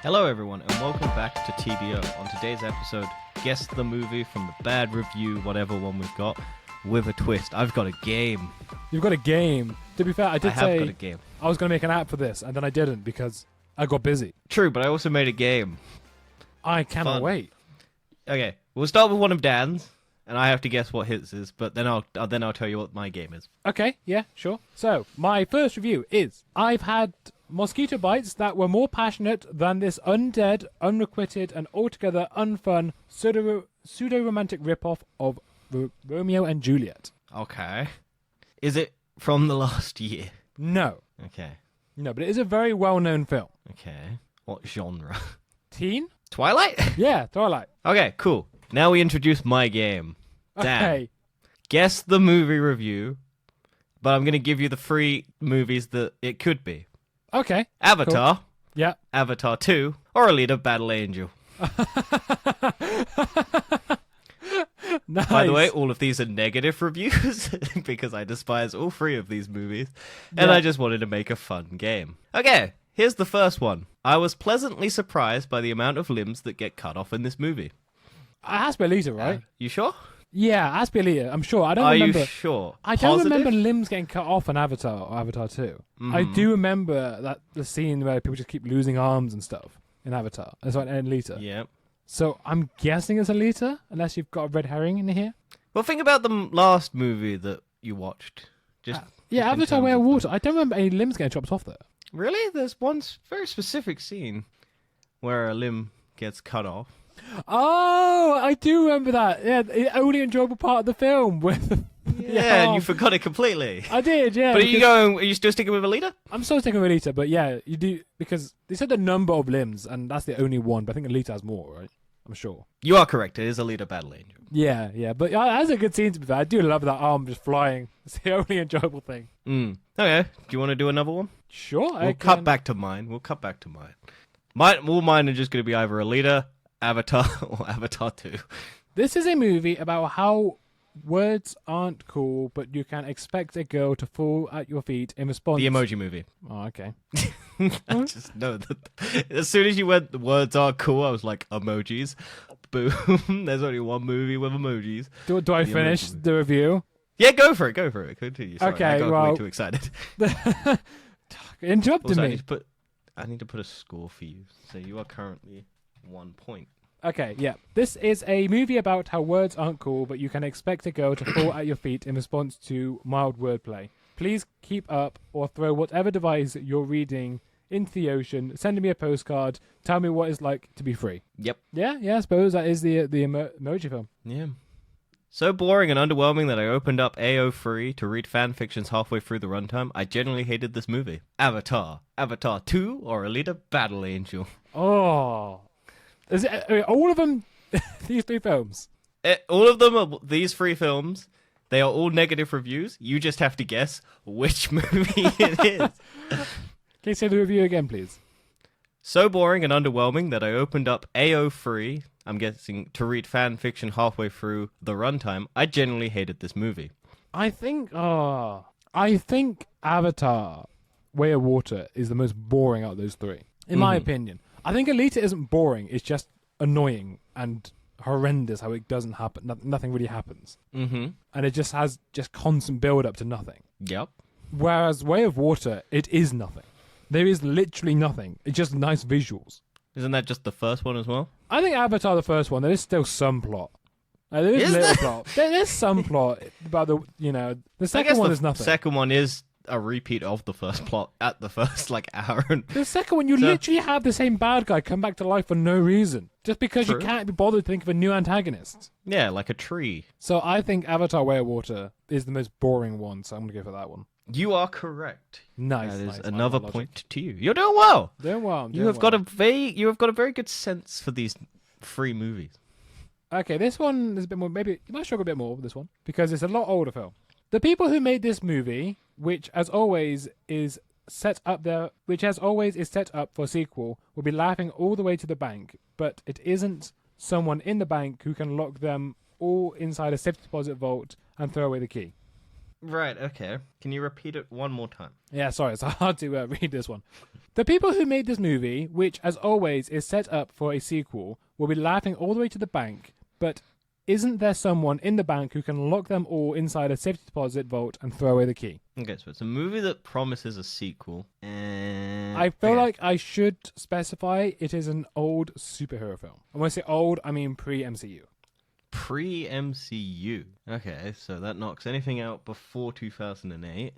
Hello everyone and welcome back to TBO. On today's episode, guess the movie from the bad review, whatever one we've got, with a twist. I've got a game. You've got a game. To be fair, I have got a game. I was going to make an app for this, and then I didn't because I got busy. True, but I also made a game. I cannot Fun. wait. Okay, we'll start with one of Dan's, and I have to guess what his is, but then I'll tell you what my game is. Okay, yeah, sure. So, my first review is, I've had mosquito bites that were more passionate than this undead, unrequited, and altogether unfun pseudo-romantic ripoff of Romeo and Juliet. Okay. Is it from the last year? No. Okay. No, but it is a very well-known film. Okay. What genre? Teen? Twilight? Yeah, Twilight. Okay, cool. Now we introduce my game. Dan, Okay. guess the movie review, but I'm going to give you the three movies that it could be. Okay. Avatar, Cool. Yeah. Avatar 2, or Alita Battle Angel. Nice. By the way, all of these are negative reviews because I despise all three of these movies, and Yeah. I just wanted to make a fun game. Okay, here's the first one. I was pleasantly surprised by the amount of limbs that get cut off in this movie. It has to be Alita, right? You sure? Yeah, it has to be Alita. I'm sure. I don't Are remember. you sure? I don't Positive? remember limbs getting cut off in Avatar or Avatar 2. I do remember that the scene where people just keep losing arms and stuff in Avatar. That's like in Alita. Yeah. So I'm guessing it's Alita, unless you've got a red herring in here. Well, think about the last movie that you watched. Just Yeah, in Avatar terms Way of of Water. I don't remember any limbs getting chopped off there. Really? There's one very specific scene where a limb gets cut off. Oh, I do remember that. Yeah, the only enjoyable part of the film with. Yeah, and you forgot it completely. I did, yeah. But are you still sticking with Alita? I'm still sticking with Alita, but yeah, you do because they said the number of limbs, and that's the only one. But I think Alita has more, right? I'm sure. You are correct. It is Alita Battle Angel. Yeah, but that's a good scene to be fair. I do love that arm just flying. It's the only enjoyable thing. Okay. Do you want to do another one? Sure, We'll cut back to mine. All mine are just going to be either Alita, Avatar, or Avatar 2. This is a movie about how words aren't cool, but you can expect a girl to fall at your feet in response. The Emoji Movie. Oh, okay. I just know that. As soon as you went, the words are cool, I was like, emojis. Boom. There's only one movie with emojis. Do I The finish Emoji Movie. the review? Yeah, go for it. Continue. Sorry, Okay, I got well- way too excited. Interrupted Also, me. I need to put a score for you. So you are currently 1 point. Okay, yeah. This is a movie about how words aren't cool, but you can expect a girl to fall at your feet in response to mild wordplay. Please keep up or throw whatever device you're reading into the ocean. Send me a postcard. Tell me what it's like to be free. Yep. Yeah, I suppose that is the emoji film. Yeah. So boring and underwhelming that I opened up AO3 to read fan fictions halfway through the runtime. I genuinely hated this movie. Avatar, Avatar 2, or Alita Battle Angel. Oh. Is it all of them? These three films? All of them are these three films. They are all negative reviews. You just have to guess which movie it is. Can you say the review again, please? So boring and underwhelming that I opened up AO3, I'm guessing, to read fan fiction halfway through the runtime. I genuinely hated this movie. I think Avatar Way of Water is the most boring out of those three, in my opinion. I think Alita isn't boring. It's just annoying and horrendous how it doesn't happen. Nothing really happens. Mm-hmm. And it just has constant build up to nothing. Yep. Whereas Way of Water, it is nothing. There is literally nothing. It's just nice visuals. Isn't that just the first one as well? I think Avatar, the first one, there is still some plot. There is little plot. There's some plot about the second one is nothing. Second one is a repeat of the first plot at the first hour. The second one, you literally have the same bad guy come back to life for no reason. Just because True. you can't be bothered to think of a new antagonist. Yeah, like a tree. So I think Avatar Way of Water is the most boring one, so I'm going to go for that one. You are correct. Nice. That is nice. another My logic. point to you. You're doing well. Doing well. You have got a very good sense for these three movies. Okay, this one is a bit more. Maybe you might struggle a bit more with this one because it's a lot older film. The people who made this movie, which as always is set up for a sequel, will be laughing all the way to the bank. But it isn't someone in the bank who can lock them all inside a safety deposit vault and throw away the key. Right, okay. Can you repeat it one more time? Yeah, sorry, it's hard to read this one. The people who made this movie, which as always is set up for a sequel, will be laughing all the way to the bank, but isn't there someone in the bank who can lock them all inside a safety deposit vault and throw away the key? Okay, so it's a movie that promises a sequel, and... I feel like I should specify it is an old superhero film. And when I say old, I mean pre-MCU. Pre-MCU. Okay, so that knocks anything out before 2008.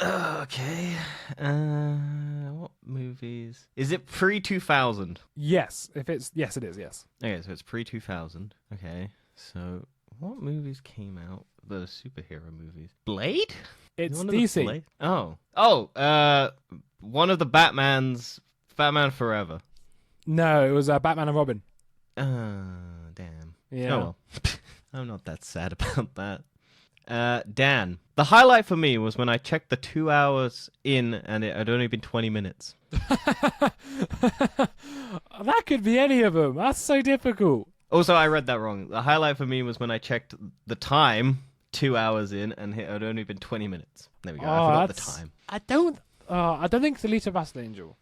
Okay. What movies? Is it pre-2000? Yes, yes, it is. Yes. Okay, so it's pre-2000. Okay, so what movies came out? The superhero movies. Blade? It's One of the DC. Blade? Oh, one of the Batman's. Batman Forever. No, it was Batman and Robin. Damn. Yeah. Oh well. I'm not that sad about that. Dan, the highlight for me was when I checked the 2 hours in and it had only been 20 minutes. That could be any of them. That's so difficult. Also, I read that wrong. The highlight for me was when I checked the time 2 hours in and it had only been 20 minutes. There we go. I forgot the time. I don't think it's Alita Battle Angel.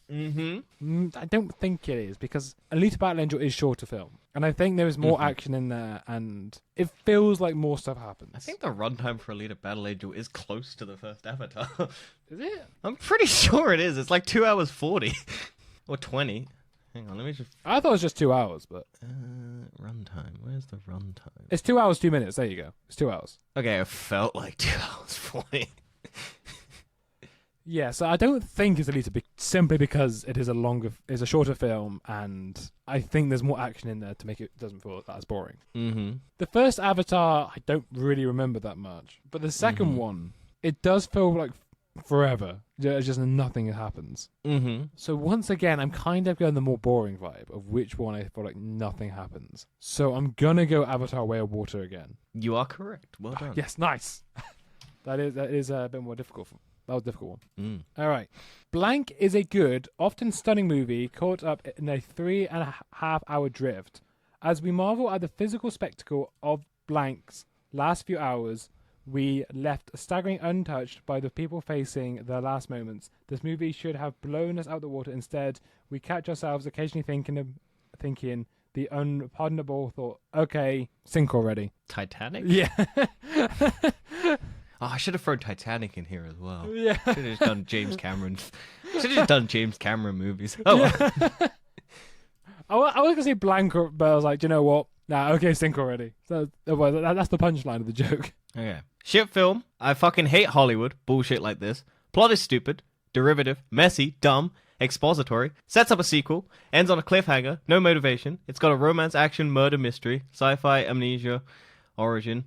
Mm-hmm. I don't think it is, because Alita Battle Angel is shorter film, and I think there is more action in there, and it feels like more stuff happens. I think the runtime for Alita Battle Angel is close to the first Avatar. Is it? I'm pretty sure it is. It's like 2 hours 40 or 20. Hang on, let me just. I thought it was just 2 hours, but Runtime. Where's the runtime? it's 2 hours 2 minutes. There you go. It's 2 hours. Okay, it felt like 2 hours 40. Yeah, so I don't think it's Alita simply because it is a shorter film, and I think there's more action in there to make it doesn't feel that as boring. Mm-hmm. The first Avatar, I don't really remember that much, but the second one, it does feel like forever. Just nothing happens. Mm-hmm. So once again, I'm kind of going the more boring vibe of which one I feel like nothing happens. So I'm gonna go Avatar: Way of Water again. You are correct. Well done. Yes, nice. that is a bit more difficult. That was a difficult one. All right. Blank is a good, often stunning movie caught up in a 3.5 hour drift. As we marvel at the physical spectacle of Blank's last few hours, we left staggering untouched by the people facing their last moments. This movie should have blown us out the water. Instead, we catch ourselves occasionally thinking the unpardonable thought, okay, sink already. Titanic? Yeah. Oh, I should have thrown Titanic in here as well. Yeah. Should have just done James Cameron. Should have just done James Cameron movies. Oh, well. I was going to say Blank, but I was like, do you know what? Nah, okay, sink already. So that's the punchline of the joke. Okay. Shit film. I fucking hate Hollywood. Bullshit like this. Plot is stupid, derivative, messy, dumb, expository. Sets up a sequel. Ends on a cliffhanger. No motivation. It's got a romance, action, murder, mystery, sci-fi, amnesia, origin,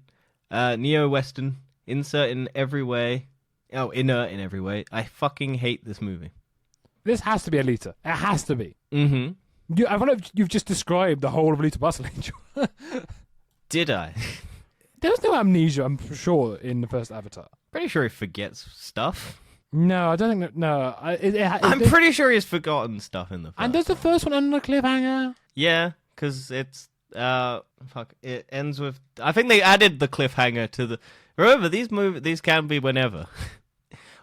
neo-western, insert in every way. Oh, inert in every way. I fucking hate this movie. This has to be Alita. It has to be. Mm-hmm. I feel like you've just described the whole of Alita Battle Angel. Did I? There was no amnesia, I'm sure, in the first Avatar. Pretty sure he forgets stuff. No, I don't think that. No. I'm pretty sure he's forgotten stuff in the first. And does the first one end on a cliffhanger? Yeah, because it's it ends with. I think they added the cliffhanger to the. Remember, these can be whenever.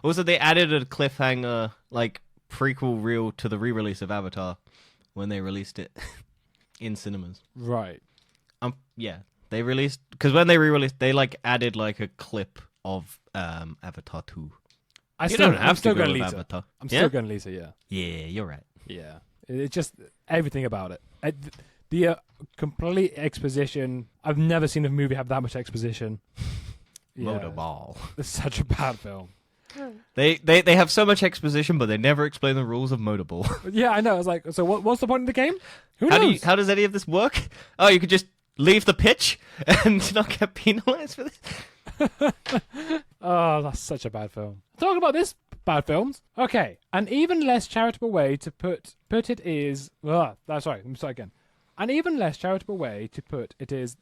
Also, they added a cliffhanger like prequel reel to the re-release of Avatar when they released it in cinemas. Right. Yeah, they released because when they re-released, they like added like a clip of Avatar 2. I'm Still still going Alita. I'm still going Alita. Yeah. Yeah, you're right. Yeah. It's just everything about it. The complete exposition. I've never seen a movie have that much exposition. Motorball. It's such a bad film. They have so much exposition, but they never explain the rules of motorball. Yeah, I know. I was like, so what's the point of the game? Who knows? How does any of this work? Oh, you could just leave the pitch and not get penalized for this? Oh, that's such a bad film. Talking about this bad films. Okay, an even less charitable way to put it is. Sorry, let me start again. An even less charitable way to put it is.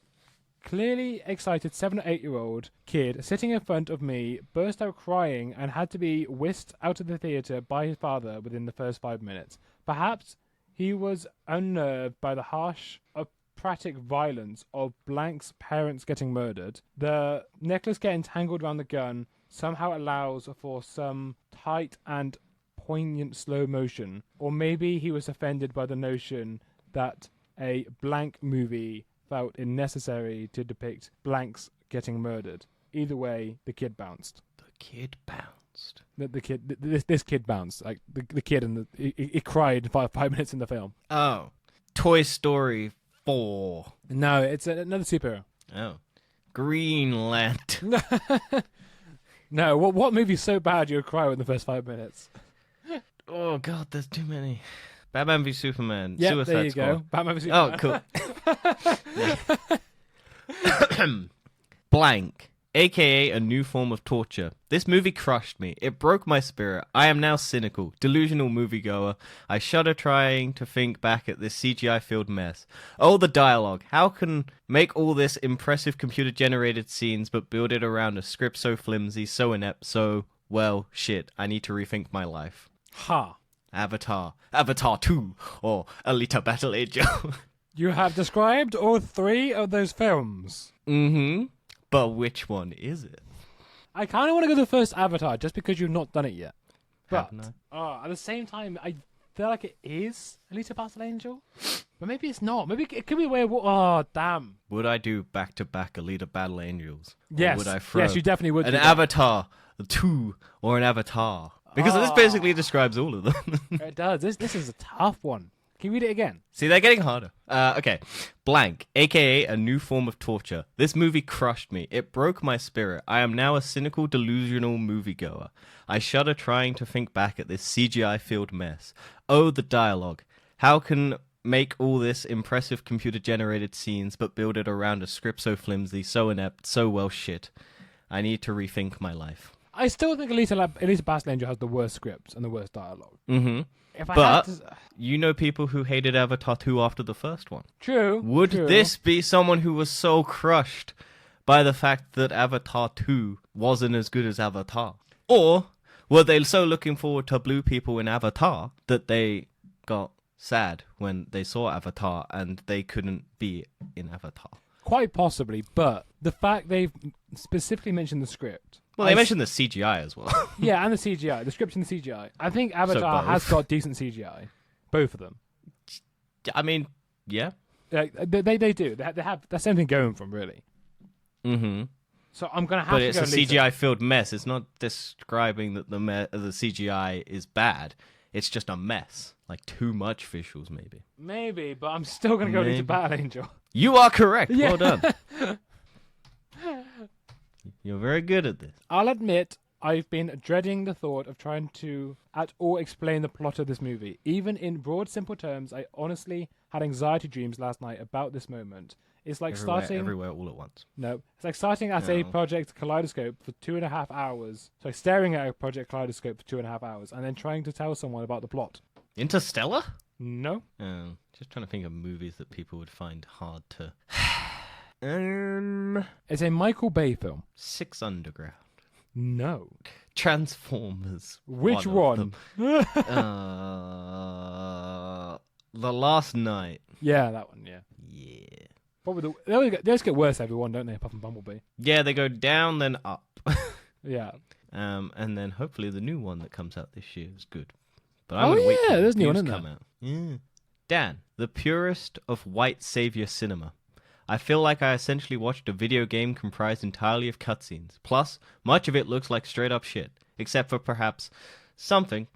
Clearly excited 7 or 8-year-old kid sitting in front of me burst out crying and had to be whisked out of the theatre by his father within the first 5 minutes. Perhaps he was unnerved by the harsh theocratic violence of Blank's parents getting murdered, the necklace getting tangled around the gun somehow allows for some tight and poignant slow motion. Or maybe he was offended by the notion that a Blank movie felt it necessary to depict Blanks getting murdered. Either way, the kid bounced. The kid bounced. This kid bounced. Like the kid and he cried 5 minutes in the film. Oh, Toy Story 4. No, it's another superhero. Oh, Green Lantern. No, what movie's so bad you would cry in the first 5 minutes? Oh God, there's too many. Batman v Superman. Yeah, Suicide there you Squad. go. Batman v Superman. Oh, cool. Blank, aka a new form of torture. This movie crushed me. It broke my spirit. I am now cynical, delusional moviegoer. I shudder trying to think back at this CGI-filled mess. Oh, the dialogue. How can make all this impressive computer-generated scenes but build it around a script so flimsy, so inept, so, well, shit. I need to rethink my life. Ha. Avatar. Avatar 2. Or Alita Battle Angel. You have described all 3 of those films. Mm-hmm. But which one is it? I kind of want to go to the first Avatar just because you've not done it yet. But Haven't I? at the same time, I feel like it is Alita Battle Angel. But maybe it's not. Maybe it could be where... Oh, damn. Would I do back-to-back Alita Battle Angels? Or Yes. would I throw Yes, you definitely would. an do that. Avatar 2 or an Avatar? Because this basically describes all of them. It does. This is a tough one. Can you read it again? See, they're getting harder. Okay. Blank, aka a new form of torture. This movie crushed me. It broke my spirit. I am now a cynical, delusional moviegoer. I shudder trying to think back at this CGI-filled mess. Oh, the dialogue. How can make all this impressive computer-generated scenes but build it around a script so flimsy, so inept, so well shit. I need to rethink my life. I still think Alita Battle Angel has the worst script and the worst dialogue. Mm-hmm. If I But had to... you know people who hated Avatar 2 after the first one. True. Would true. this be someone who was so crushed by the fact that Avatar 2 wasn't as good as Avatar? Or were they so looking forward to blue people in Avatar that they got sad when they saw Avatar and they couldn't be in Avatar? Quite possibly, but the fact they've specifically mentioned the script... Well, they mentioned the CGI as well. Yeah, and the CGI. The script and the CGI. I think Avatar both. has got decent CGI. Both of them. I mean, yeah. They do. They have that same thing going from, really. Mm-hmm. So I'm going to have But to it's go a Lisa. CGI-filled mess. It's not describing that the CGI is bad. It's just a mess. Like, too much visuals, maybe. Maybe, but I'm still going to go Maybe. into Battle Angel. You are correct. Yeah. Well done. You're very good at this. I'll admit, I've been dreading the thought of trying to at all explain the plot of this movie. Even in broad, simple terms, I honestly had anxiety dreams last night about this moment. It's like Everywhere all at once. No, it's like starting at a No. Project Kaleidoscope for 2.5 hours. So staring at a Project Kaleidoscope for 2.5 hours, and then trying to tell someone about the plot. Interstellar? No. Oh, just trying to think of movies that people would find hard to... It's a Michael Bay film. Six Underground. No. Transformers. Which of one? them. The Last Night. Yeah, that one, yeah. Yeah. Probably they always get worse every one, don't they, apart from Bumblebee? Yeah, they go down, then up. Yeah. And then hopefully the new one that comes out this year is good. But Oh, I'm gonna wait yeah, for there's a new reviews one, to isn't come out. Yeah. Dan, the purest of white savior cinema. I feel like I essentially watched a video game comprised entirely of cutscenes. Plus, much of it looks like straight up shit, except for perhaps something.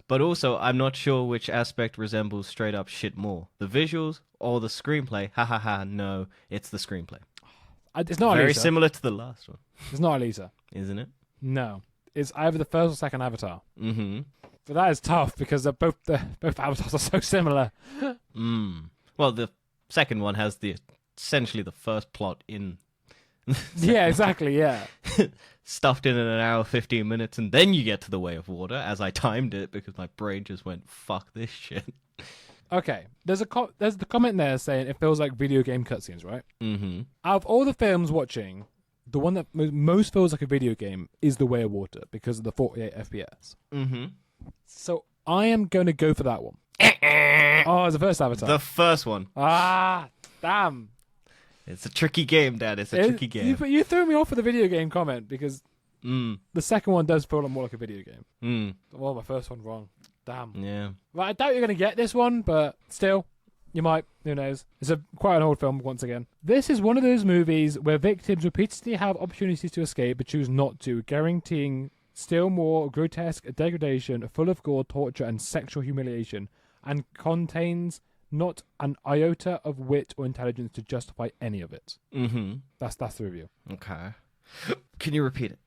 But also, I'm not sure which aspect resembles straight up shit more. The visuals or the screenplay? Ha ha ha, no, it's the screenplay. It's not Very Alita. similar to the last one, It's not Alita. isn't it? No. It's either the first or second Avatar. Mm-hmm. But that is tough because both avatars are so similar. Well, the second one has essentially the first plot in Yeah, exactly, yeah. stuffed in an hour 15 minutes, and then you get to the Way of Water, as I timed it because my brain just went, fuck this shit. Okay, there's the comment there saying it feels like video game cutscenes, right? Mm-hmm. Out of all the films watching, the one that most feels like a video game is The Way of Water because of the 48 FPS. Mm-hmm. So I am going to go for that one. Oh, it's the first Avatar. The first one. Ah, Damn. It's a tricky game, Dad. It's a tricky game. You threw me off with the video game comment because the second one does feel more like a video game. Well, my first one wrong. Damn. Yeah. Right, I doubt you're going to get this one, but still, you might. Who knows? It's quite an old film once again. This is one of those movies where victims repeatedly have opportunities to escape but choose not to, guaranteeing still more grotesque degradation, full of gore, torture, and sexual humiliation, and contains not an iota of wit or intelligence to justify any of it. That's the review. Okay. Can you repeat it?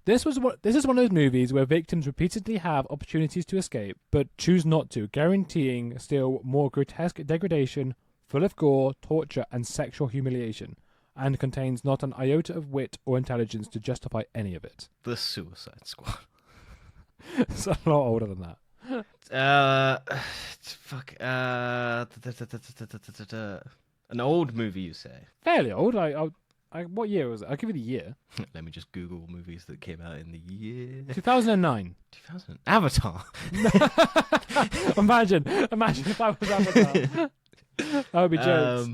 This is one of those movies where victims repeatedly have opportunities to escape, but choose not to, guaranteeing still more grotesque degradation, full of gore, torture, and sexual humiliation, and contains not an iota of wit or intelligence to justify any of it. The Suicide Squad. It's a lot older than that. Fuck. An old movie, you say? Fairly old. What year was it? I'll give you the year. Let me just Google movies that came out in the year 2009. 2000. Avatar. Imagine if I was Avatar. That would be jokes.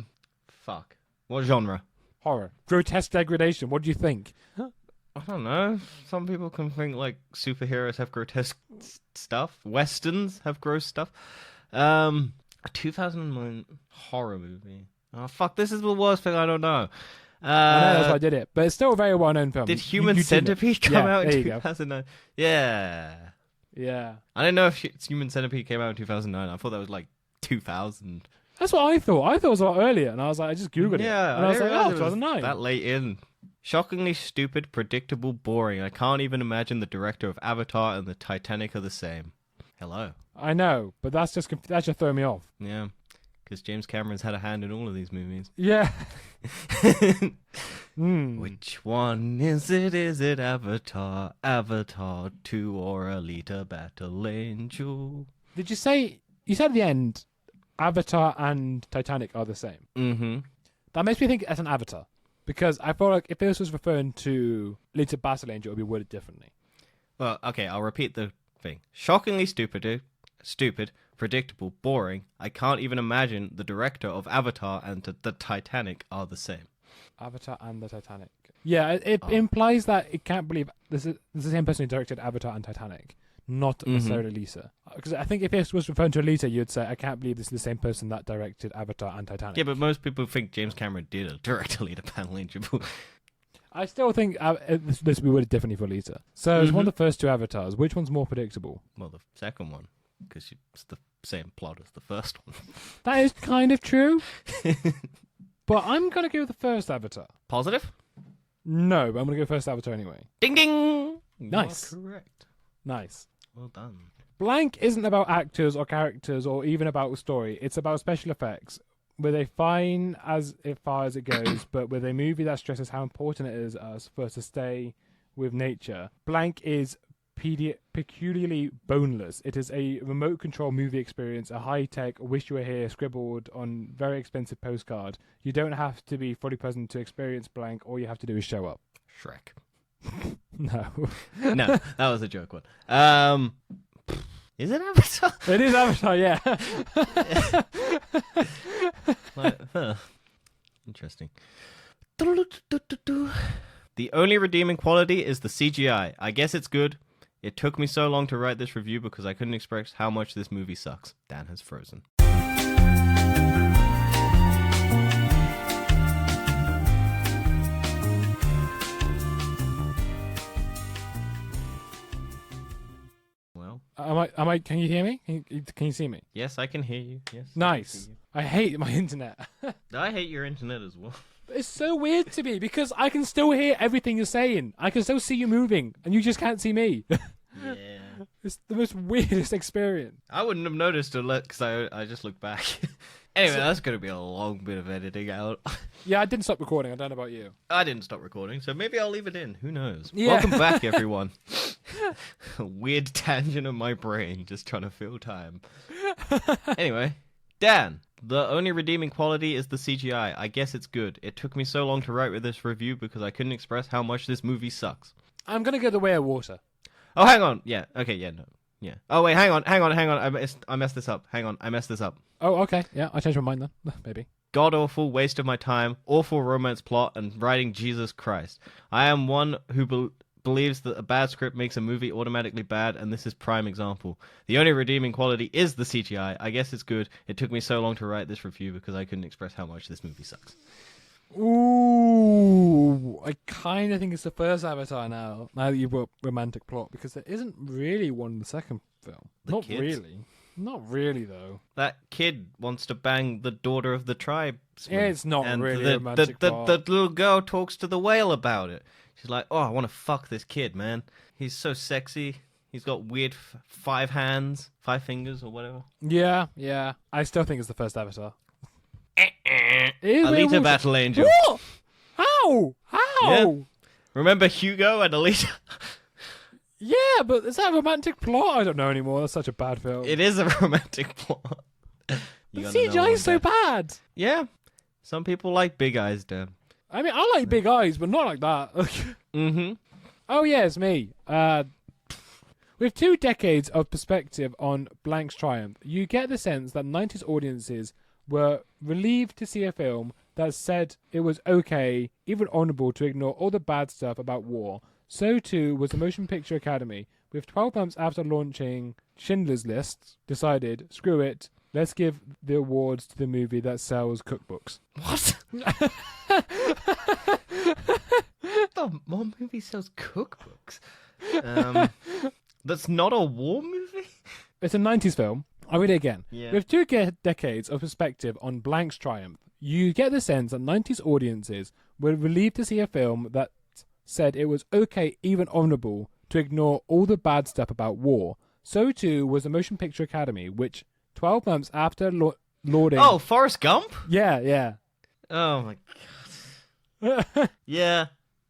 Fuck. What genre? Horror. Grotesque degradation. What do you think? I don't know. Some people can think like superheroes have grotesque stuff. Westerns have gross stuff. A 2009 horror movie. Oh fuck! This is the worst thing I don't know. I know that's why I did it, but it's still a very well-known film. Did Human Centipede come out in 2009? Yeah. Yeah. I didn't know if Human Centipede came out in 2009. I thought that was like 2000. That's what I thought. I thought it was a lot earlier, and I was like, I just googled it. Yeah. And I was like, oh, 2009. That late in. Shockingly stupid, predictable, boring. I can't even imagine the director of Avatar and the Titanic are the same. Hello. I know, but that just throw me off. Yeah, because James Cameron's had a hand in all of these movies. Yeah. Which one is it? Is it Avatar, Avatar 2, or Alita Battle Angel? Did you say... You said at the end, Avatar and Titanic are the same. Mm-hmm. That makes me think it's an Avatar. Because I feel like if this was referring to Alita Battle Angel, it would be worded differently. Well, okay, I'll repeat the thing. Shockingly stupid, predictable, boring. I can't even imagine the director of Avatar and the Titanic are the same. Avatar and the Titanic. Yeah, it implies that it can't believe this is the same person who directed Avatar and Titanic, not necessarily Lisa. Because I think if this was referring to Alita, you'd say, I can't believe this is the same person that directed Avatar and Titanic. Yeah, but most people think James Cameron did direct Alita Battle Angel. I still think this would be worded differently for Alita. So it's one of the first two Avatars. Which one's more predictable? Well, the second one, because it's the same plot as the first one. That is kind of true. But I'm going to go with the first Avatar. Positive? No, but I'm going to go first Avatar anyway. Ding ding! Nice. You are correct. Nice. Well done. Blank isn't about actors or characters or even about a story. It's about special effects. With a fine as far as it goes, but with a movie that stresses how important it is for us to stay with nature. Blank is peculiarly boneless. It is a remote control movie experience, a high-tech wish you were here scribbled on very expensive postcard. You don't have to be fully present to experience Blank. All you have to do is show up. Shrek. No. No, that was a joke one. Is it Avatar? It is Avatar, yeah. Interesting. The only redeeming quality is the CGI. I guess it's good. It took me so long to write this review because I couldn't express how much this movie sucks. Dan has frozen. Can you hear me? Can you see me? Yes, I can hear you. Yes. Nice. I hate my internet. I hate your internet as well. It's so weird to me because I can still hear everything you're saying. I can still see you moving, and you just can't see me. Yeah. It's the most weirdest experience. I wouldn't have noticed because I just looked back. Anyway, that's going to be a long bit of editing out. Yeah, I didn't stop recording. I don't know about you. I didn't stop recording, so maybe I'll leave it in. Who knows? Yeah. Welcome back, everyone. A weird tangent of my brain, just trying to fill time. Anyway, Dan, the only redeeming quality is the CGI. I guess it's good. It took me so long to write with this review because I couldn't express how much this movie sucks. I'm going to go the way of water. Oh, hang on. Yeah. Okay, yeah, no. Yeah. Oh, wait, hang on. I messed this up. Hang on, I messed this up. Oh, okay. Yeah, I changed my mind then. Maybe. god-awful waste of my time, awful romance plot, and writing Jesus Christ. I am one who believes that a bad script makes a movie automatically bad, and this is prime example. The only redeeming quality is the CGI. I guess it's good. It took me so long to write this review because I couldn't express how much this movie sucks. Ooh, I kind of think it's the first Avatar now that you've got romantic plot, because there isn't really one in the second film. Not kids? really. Not really, though. That kid wants to bang the daughter of the tribe. It's not and really the, romantic the, plot. the little girl talks to the whale about it. She's like, oh, I want to fuck this kid, man. He's so sexy. He's got weird 5 hands, 5 fingers, or whatever. Yeah. I still think it's the first Avatar. Alita Battle Angel. What? How? Yeah. Remember Hugo and Alita? Yeah, but is that a romantic plot? I don't know anymore. That's such a bad film. It is a romantic plot. The CGI is so bad. Yeah. Some people like big eyes, Dan. I mean, I like big eyes, but not like that. Mm-hmm. Oh, yeah, it's me. With 2 decades of perspective on Blank's triumph, you get the sense that 90s audiences were relieved to see a film that said it was okay, even honourable, to ignore all the bad stuff about war. So too was the Motion Picture Academy, with 12 months after launching Schindler's List, decided, screw it, let's give the awards to the movie that sells cookbooks. What? What movie sells cookbooks? That's not a war movie? It's a 90s film. I'll read it again. Yeah. With 2 decades of perspective on Blank's triumph, you get the sense that 90s audiences were relieved to see a film that said it was okay, even honourable, to ignore all the bad stuff about war. So too was the Motion Picture Academy, which 12 months after lauding... Oh, Forrest Gump? Yeah. Oh my god. Yeah.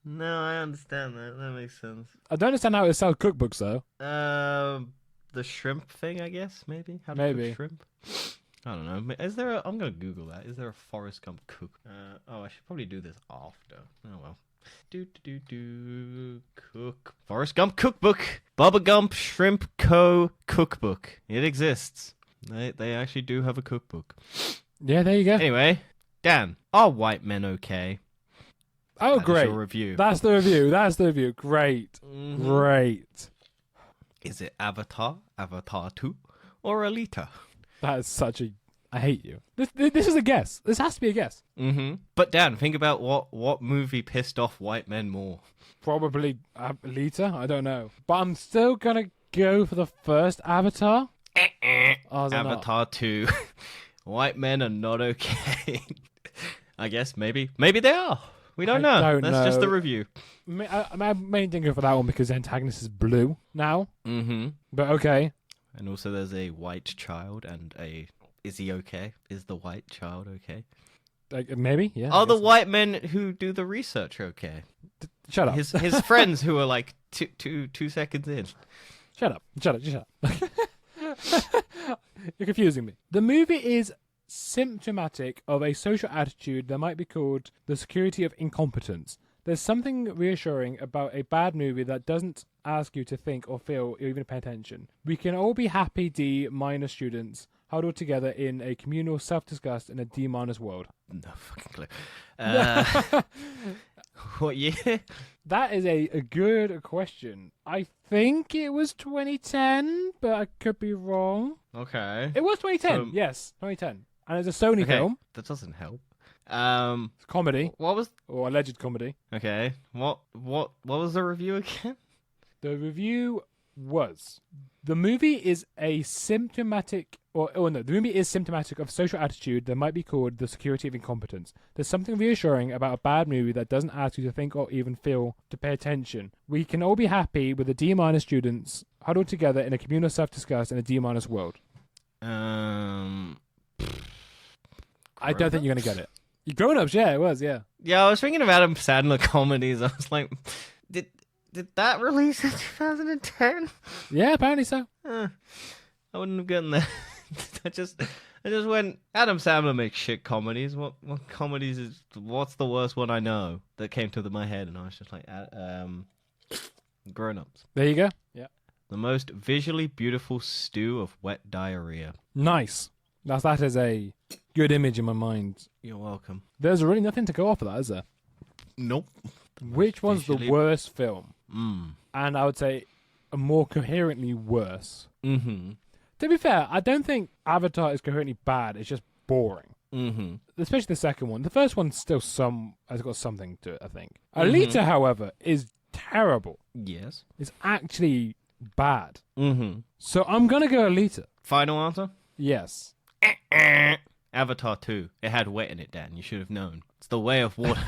No, I understand that. That makes sense. I don't understand how it sells cookbooks, though. The shrimp thing, I guess, maybe? How to Maybe. cook shrimp? I don't know. Is there a... I'm going to Google that. Is there a Forrest Gump cook? I should probably do this after. Oh, well. Cook. Forrest Gump cookbook. Bubba Gump Shrimp Co. cookbook. It exists. They actually do have a cookbook. Yeah, there you go. Anyway, Dan, are white men okay? Oh, That is great. your review. That's the review. Great. Mhm. Great. Is it Avatar, Avatar 2, or Alita? That is such a... I hate you. This is a guess. This has to be a guess. Mm-hmm. But Dan, think about what movie pissed off white men more. Probably Alita. I don't know. But I'm still going to go for the first Avatar. Oh, is it not? Avatar 2. White men are not okay. I guess maybe they are. We don't know. don't That's just know. the review. I mainly didn't go for that one because the antagonist is blue now. Mm-hmm. But okay. And also there's a white child and a... Is he okay? Is the white child okay? Maybe, yeah. Are the white men who do the research okay? Shut up. His friends who are like two seconds in. Shut up. You're confusing me. The movie is symptomatic of a social attitude that might be called the security of incompetence. There's something reassuring about a bad movie that doesn't ask you to think or feel or even pay attention. We can all be happy D- students huddled together in a communal self-disgust in a D- world. No fucking clue. What year? That is a good question. I think it was 2010, but I could be wrong. Okay. It was 2010, So- yes, 2010. And it's a Sony Okay. film. That doesn't help. It's a comedy, What was... or alleged comedy. Okay. What was the review again? The review was... The movie is a symptomatic... the movie is symptomatic of social attitude that might be called the security of incompetence. There's something reassuring about a bad movie that doesn't ask you to think or even feel to pay attention. We can all be happy with the D- students huddled together in a communal self-disgust in a D- world. I don't think you're going to get it. You grown-ups, yeah, it was, yeah. Yeah, I was thinking of Adam Sandler comedies. I was like, did that release in 2010? Yeah, apparently so. I wouldn't have gotten that. I just went, Adam Sandler makes shit comedies. What comedies is... What's the worst one I know that came to my head? And I was just like, Grown Ups. There you go. Yeah. The most visually beautiful stew of wet diarrhea. Nice. That is a good image in my mind. You're welcome. There's really nothing to go off of that, is there? Nope. Which one's the Visually- worst film? Mm. And I would say a more coherently worse. Mm-hmm. To be fair, I don't think Avatar is coherently bad. It's just boring. Mm-hmm. Especially the second one. The first one's still has got something to it, I think. Alita, however, is terrible. Yes. It's actually bad. Mm-hmm. So I'm gonna go Alita. Final answer? Yes. Avatar 2. It had wet in it, Dan. You should have known. It's the way of water.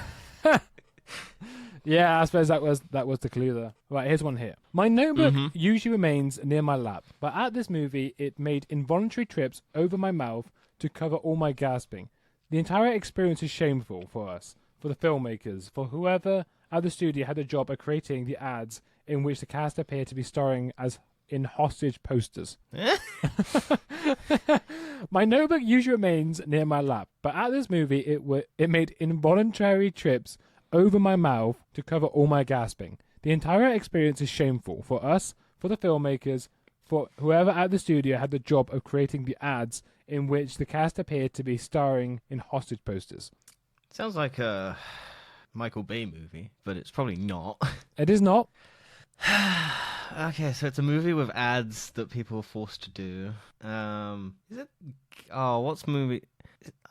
Yeah, I suppose that was the clue there. Right, here's one here. My notebook usually remains near my lap, but at this movie, it made involuntary trips over my mouth to cover all my gasping. The entire experience is shameful for us, for the filmmakers, for whoever at the studio had the job of creating the ads in which the cast appeared to be starring as in hostage posters. My notebook usually remains near my lap, but at this movie, it made involuntary trips over my mouth to cover all my gasping. The entire experience is shameful for us, for the filmmakers, for whoever at the studio had the job of creating the ads in which the cast appeared to be starring in hostage posters. Sounds like a Michael Bay movie, but it's probably not. It is not. Okay, so it's a movie with ads that people are forced to do. Is it? Oh, what's movie?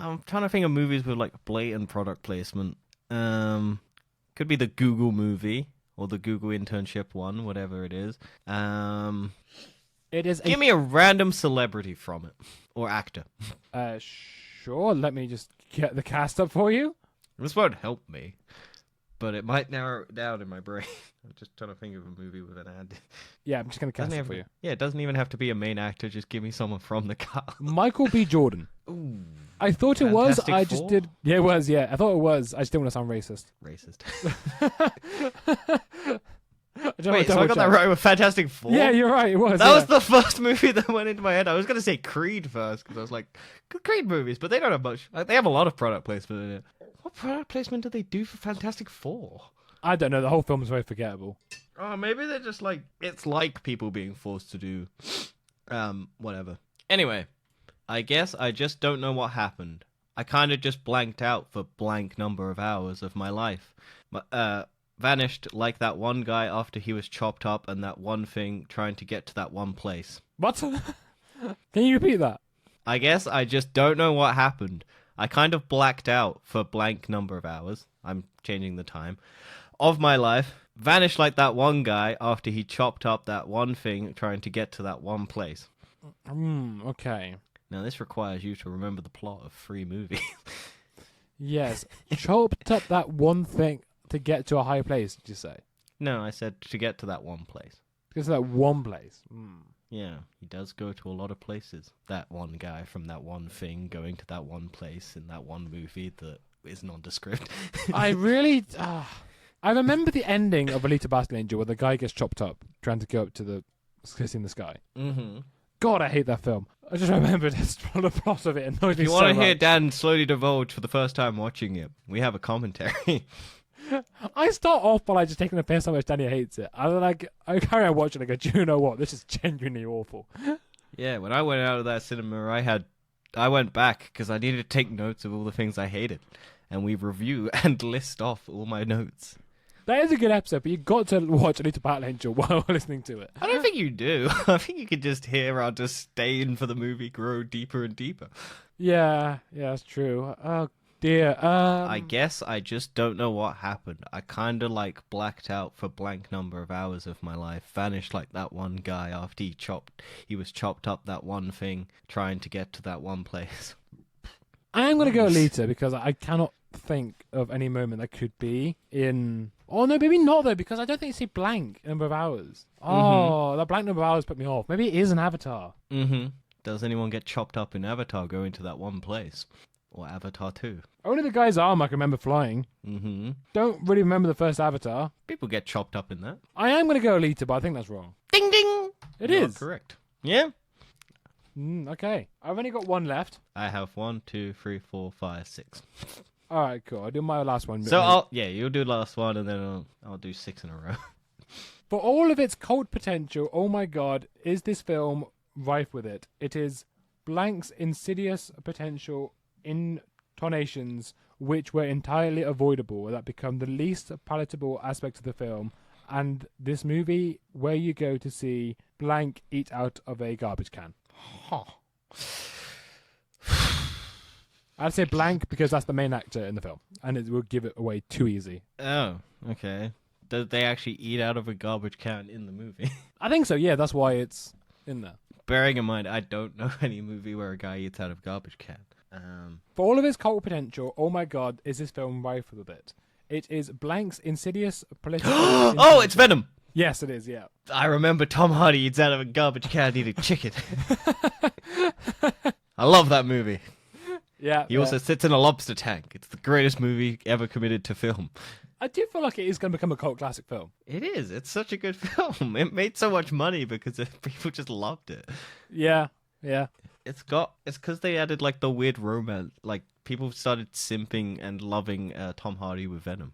I'm trying to think of movies with like blatant product placement. Could be the Google movie or the Google internship one, whatever it is. It is. Give me a random celebrity from it or actor. Sure. Let me just get the cast up for you. This won't help me, but it might narrow it down in my brain. I'm just trying to think of a movie with an ad. Yeah, I'm just gonna cast it for you. Yeah, it doesn't even have to be a main actor. Just give me someone from the cast. Michael B. Jordan. Ooh, I thought it was. Fantastic I just Four? did. Yeah, it was. Yeah, I thought it was. I just didn't want to sound racist. racist. I Wait, so I got that right with Fantastic Four? Yeah, you're right. It was. That was the first movie that went into my head. I was going to say Creed first, because I was like, good Creed movies, but they don't have much. Like, they have a lot of product placement in it. What product placement did they do for Fantastic Four? I don't know. The whole film is very forgettable. Oh, maybe they're just like, it's like people being forced to do, whatever. Anyway, I guess I just don't know what happened. I kind of just blanked out for blank number of hours of my life. Vanished like that one guy after he was chopped up and that one thing trying to get to that one place. What? Can you repeat that? I guess I just don't know what happened. I kind of blacked out for blank number of hours. I'm changing the time. Of my life. Vanished like that one guy after he chopped up that one thing trying to get to that one place. Okay. Now this requires you to remember the plot of 3 movies. Yes. Chopped up that one thing to get to a high place, did you say? No, I said to get to that one place. Because that one place. Yeah, he does go to a lot of places. That one guy from that one thing going to that one place in that one movie that is nondescript. I really... I remember the ending of Alita Battle Angel where the guy gets chopped up trying to go up to the kissing the sky. Mm-hmm. God, I hate that film. I just remembered the plot of it annoyed me If you so want to much. hear Dan slowly divulge for the first time watching it, we have a commentary. I start off by just taking a piss how much Danny hates it. I carry on watching and I go, do you know what? This is genuinely awful. Yeah, when I went out of that cinema, I went back because I needed to take notes of all the things I hated. And we review and list off all my notes. That is a good episode, but you got to watch Alita Battle Angel while listening to it. I don't think you do. I think you can just hear our disdain for the movie grow deeper and deeper. Yeah, that's true. Oh, dear. I guess I just don't know what happened. I kind of blacked out for blank number of hours of my life. Vanished like that one guy after he was chopped up that one thing trying to get to that one place. I'm going to go Alita because I cannot think of any moment that could be in... Oh, no, maybe not, though, because I don't think it's a blank number of hours. Oh, that blank number of hours put me off. Maybe it is an Avatar. Mm-hmm. Does anyone get chopped up in Avatar going to that one place? Or Avatar 2? Only the guy's arm I can remember flying. Mm-hmm. Don't really remember the first Avatar. People get chopped up in that. I am going to go Alita, but I think that's wrong. Ding ding! It You're is. correct. Yeah? Okay. I've only got one left. I have 1, 2, 3, 4, 5, 6. All right, cool. I'll do my last one. So you'll do the last one, and then I'll do 6 in a row. For all of its cult potential, oh my god, is this film rife with it? It is blank's insidious potential intonations which were entirely avoidable that become the least palatable aspect of the film, and this movie where you go to see blank eat out of a garbage can. Huh. I'd say blank because that's the main actor in the film, and it will give it away too easy. Oh, okay. Did they actually eat out of a garbage can in the movie? I think so, yeah, that's why it's in there. Bearing in mind, I don't know any movie where a guy eats out of a garbage can. For all of its cult potential, oh my god, is this film rife with it. It is blank's insidious political... Oh, it's Venom! Yes, it is, yeah. I remember Tom Hardy eats out of a garbage can eating chicken. I love that movie. Yeah. He also sits in a lobster tank. It's the greatest movie ever committed to film. I do feel like it is going to become a cult classic film. It is. It's such a good film. It made so much money because people just loved it. Yeah. It's because they added like the weird romance. Like people started simping and loving Tom Hardy with Venom.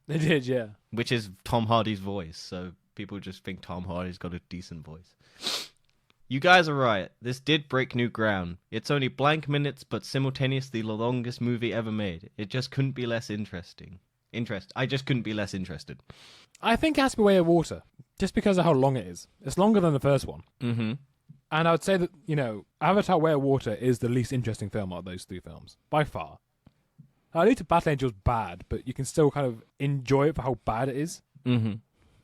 They did, yeah. Which is Tom Hardy's voice. So people just think Tom Hardy's got a decent voice. You guys are right. This did break new ground. It's only blank minutes, but simultaneously the longest movie ever made. It just couldn't be less interesting. I just couldn't be less interested. I think it has to be Way of Water, just because of how long it is. It's longer than the first one. Mm-hmm. And I would say that, Avatar Way of Water is the least interesting film out of those three films, by far. Alita Battle Angel's bad, but you can still kind of enjoy it for how bad it is. Mm-hmm.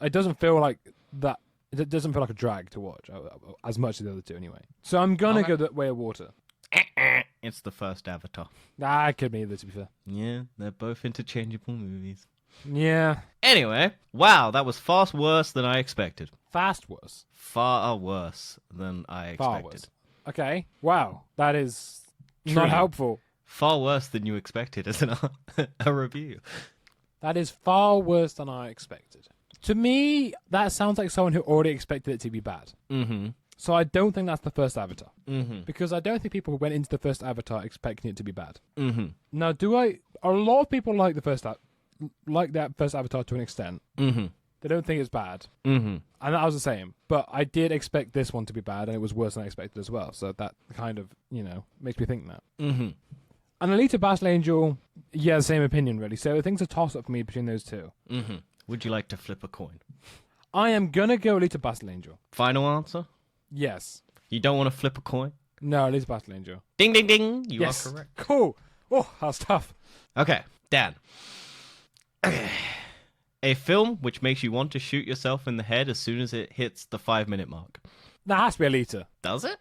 It doesn't feel like that. It doesn't feel like a drag to watch, as much as the other two anyway. So I'm going to go that Way of Water. It's the first Avatar. Nah, it could be either, to be fair. Yeah, they're both interchangeable movies. Yeah. Anyway, wow, that was far worse than I expected. Fast worse. Far worse than I expected. Far worse. Okay. Wow. That is True. not helpful. Far worse than you expected as a review. That is far worse than I expected. To me, that sounds like someone who already expected it to be bad. Mm-hmm. So I don't think that's the first Avatar. Mm-hmm. Because I don't think people who went into the first Avatar expecting it to be bad. Mm-hmm. Now, a lot of people like that first Avatar to an extent. Mm-hmm. They don't think it's bad. Mm-hmm. And that was the same. But I did expect this one to be bad, and it was worse than I expected as well. So that kind of, makes me think that. Mm-hmm. And Alita Battle Angel, yeah, same opinion, really. So I think it's a toss-up for me between those two. Mm-hmm. Would you like to flip a coin? I am going to go Alita Battle Angel. Final answer? Yes. You don't want to flip a coin? No, Alita Battle Angel. Ding, ding, ding. You Yes. are correct. Cool. Oh, that's tough. Okay, Dan. A film which makes you want to shoot yourself in the head as soon as it hits the 5-minute mark. That has to be Alita. Does it?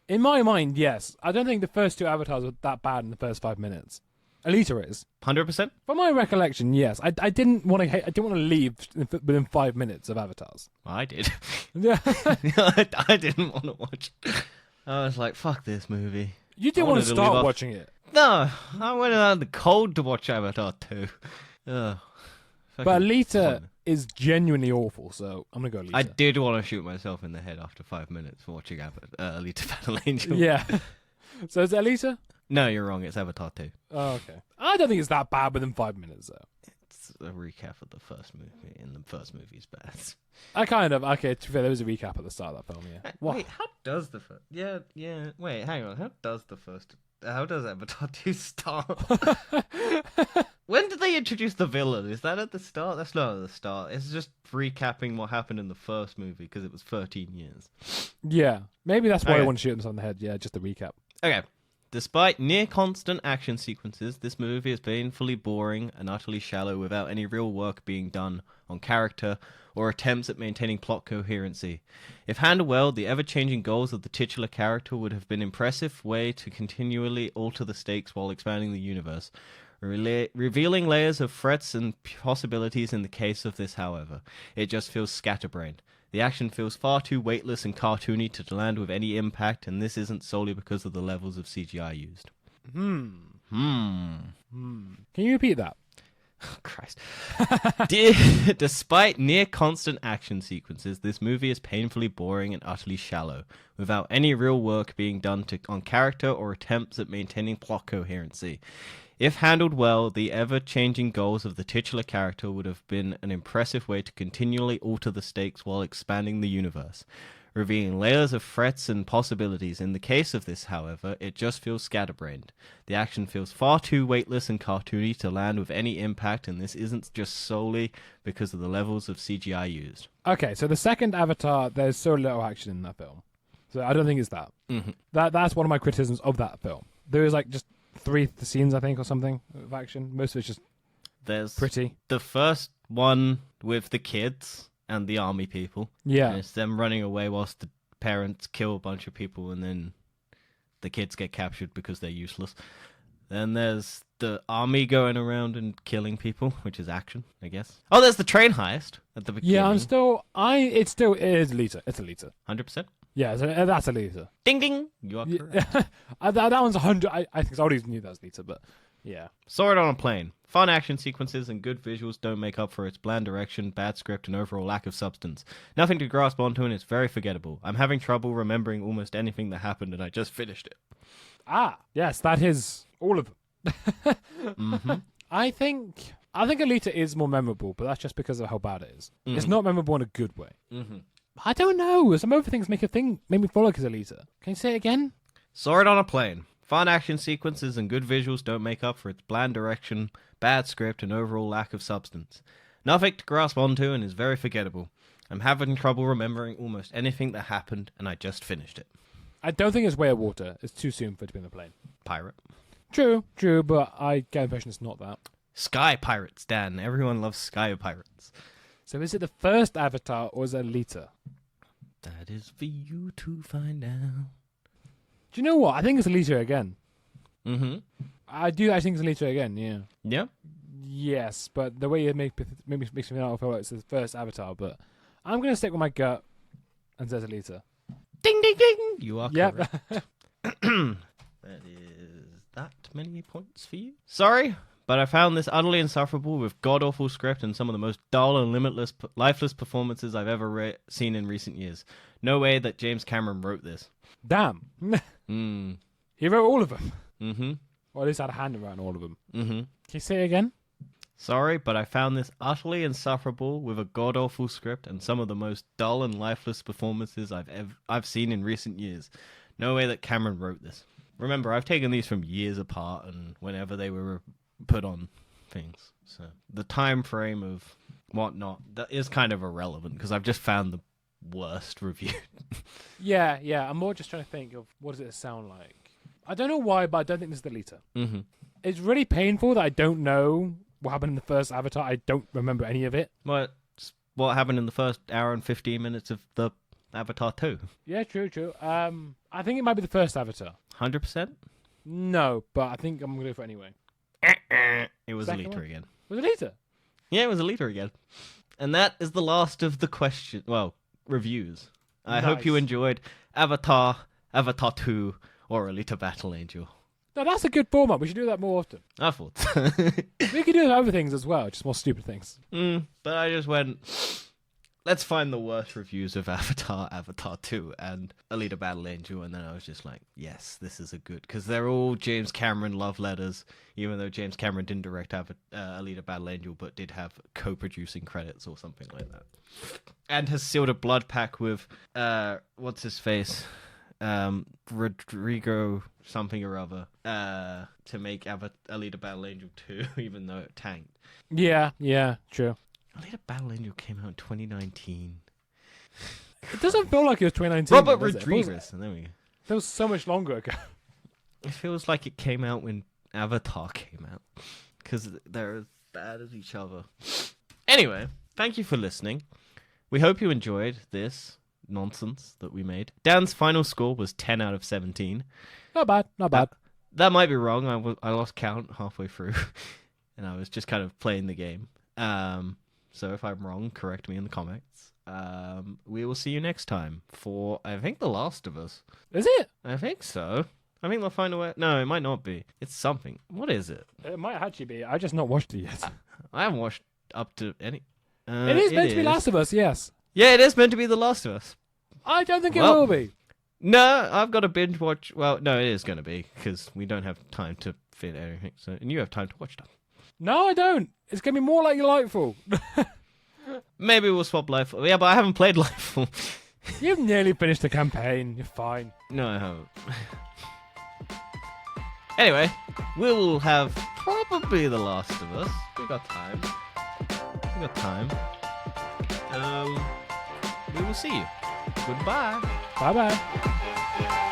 In my mind, yes. I don't think the first two Avatars were that bad in the first 5 minutes. Alita is. 100%? From my recollection, yes. I didn't want to leave within 5 minutes of Avatars. I did. Yeah. I didn't want to watch it. I was like, fuck this movie. You didn't want to start watching it. No, I went out in the cold to watch Avatar 2. Ugh. But Alita is genuinely awful, so I'm going to go Alita. I did want to shoot myself in the head after 5 minutes for watching Alita Battle Angel. Yeah. So is it Alita? No, you're wrong. It's Avatar 2. Oh, okay. I don't think it's that bad within 5 minutes, though. It's a recap of the first movie, and the first movie's bad. Okay, to be fair, there was a recap at the start of that film, yeah. Wait, how does the first... Yeah, wait, hang on. How does Avatar 2 start? When did they introduce the villain? Is that at the start? That's not at the start. It's just recapping what happened in the first movie, because it was 13 years. Yeah. Maybe that's why I Okay. want to shoot themselves in the head. Yeah, just a recap. Okay. Despite near constant action sequences, this movie is painfully boring and utterly shallow without any real work being done on character or attempts at maintaining plot coherency. If handled well, the ever-changing goals of the titular character would have been an impressive way to continually alter the stakes while expanding the universe. Revealing layers of threats and possibilities in the case of this, however. It just feels scatterbrained. The action feels far too weightless and cartoony to land with any impact, and this isn't solely because of the levels of CGI used. Can you repeat that? Christ. Despite near constant action sequences, this movie is painfully boring and utterly shallow, without any real work being done on character or attempts at maintaining plot coherency. If handled well, the ever-changing goals of the titular character would have been an impressive way to continually alter the stakes while expanding the universe. revealing layers of threats and possibilities. In the case of this, however, it just feels scatterbrained. The action feels far too weightless and cartoony to land with any impact, and this isn't just solely because of the levels of CGI used. Okay, so the second Avatar, there's so little action in that film. So I don't think it's that. Mm-hmm. That's one of my criticisms of that film. There is like just 3 scenes, I think, or something of action. Most of it's just There's pretty. the first one with the kids and the army people. Yeah. And it's them running away whilst the parents kill a bunch of people and then the kids get captured because they're useless. Then there's the army going around and killing people, which is action, I guess. Oh, there's the train heist at the beginning. Yeah, it is Alita. It's Alita. 100%. Yeah, so that's Alita. Ding ding! You are correct. Yeah. that one's 100. I think I already knew that was Alita, but yeah. Saw it on a plane. Fun action sequences and good visuals don't make up for its bland direction, bad script, and overall lack of substance. Nothing to grasp onto, and it's very forgettable. I'm having trouble remembering almost anything that happened, and I just finished it. Ah, yes, that is all of them. Mm-hmm. I think Alita is more memorable, but that's just because of how bad it is. It's not memorable in a good way. Mm-hmm. I don't know. Some other things make me feel like it's Alita. Can you say it again? Saw it on a plane. Fun action sequences and good visuals don't make up for its bland direction, bad script, and overall lack of substance. Nothing to grasp onto and is very forgettable. I'm having trouble remembering almost anything that happened, and I just finished it. I don't think it's Way of Water. It's too soon for it to be on the plane. Pirate. True, but I get the impression it's not that. Sky pirates, Dan. Everyone loves sky pirates. So is it the first Avatar or is it Alita? That is for you to find out. Do you know what? I think it's Alita again. Mm-hmm. I think it's Alita again, yeah. Yeah? Yes, but the way it makes me feel like it's the first Avatar, but I'm going to stick with my gut and say it's Alita. Ding, ding, ding! You are Yep. correct. That is that many points for you. Sorry, but I found this utterly insufferable with god-awful script and some of the most dull and lifeless performances I've ever seen in recent years. No way that James Cameron wrote this. Damn. Mm. He wrote all of them. Mm-hmm. Or at least had a hand around all of them. Mm-hmm. Can you say it again? Sorry, but I found this utterly insufferable with a god-awful script and some of the most dull and lifeless performances I've seen in recent years. No way that Cameron wrote this. Remember, I've taken these from years apart and whenever they were put on things. So the time frame of whatnot, that is kind of irrelevant because I've just found the worst review. Yeah. I'm more just trying to think of what does it sound like. I don't know why, but I don't think this is the Alita. Mm-hmm. It's really painful that I don't know what happened in the first Avatar. I don't remember any of it. What happened in the first hour and 15 minutes of the Avatar 2? Yeah, true. I think it might be the first Avatar. 100%? No, but I think I'm going to go for it anyway. It was Second Alita one? again. Was it Alita? Yeah, it was Alita again. And that is the last of the reviews. I hope you Nice. enjoyed Avatar, Avatar 2, or Alita Battle Angel. No, that's a good format. We should do that more often. I thought. We could do other things as well, just more stupid things. But I just went, let's find the worst reviews of Avatar, Avatar 2, and Alita Battle Angel, and then I was just like, yes, this is a good, because they're all James Cameron love letters, even though James Cameron didn't direct Alita Battle Angel, but did have co-producing credits or something like that. And has sealed a blood pact with, what's his face? Rodrigo something or other, to make Alita Battle Angel 2, even though it tanked. Yeah, true. Alita Battle Angel came out in 2019. It doesn't feel like it was 2019. Robert does it? Rodriguez. There we go. That was so much longer ago. It feels like it came out when Avatar came out. Because they're as bad as each other. Anyway, thank you for listening. We hope you enjoyed this nonsense that we made. Dan's final score was 10 out of 17. Not bad. That might be wrong. I lost count halfway through. And I was just kind of playing the game. So if I'm wrong, correct me in the comments. We will see you next time for, I think, The Last of Us. Is it? I think so. I think they'll find a way. No, it might not be. It's something. What is it? It might actually be. I just not watched it yet. I haven't watched up to any. It is meant to be Last of Us, yes. Yeah, it is meant to be The Last of Us. I don't think it Well, will be. No, I've got to binge watch. Well, no, it is going to be because we don't have time to fit everything. So, and you have time to watch stuff. No, I don't. It's going to be more like Lightfall. Maybe we'll swap Lightfall. Yeah, but I haven't played Lightfall. You've nearly finished the campaign. You're fine. No, I haven't. Anyway, we will have probably The Last of Us. We got time. We will see you. Goodbye. Bye bye.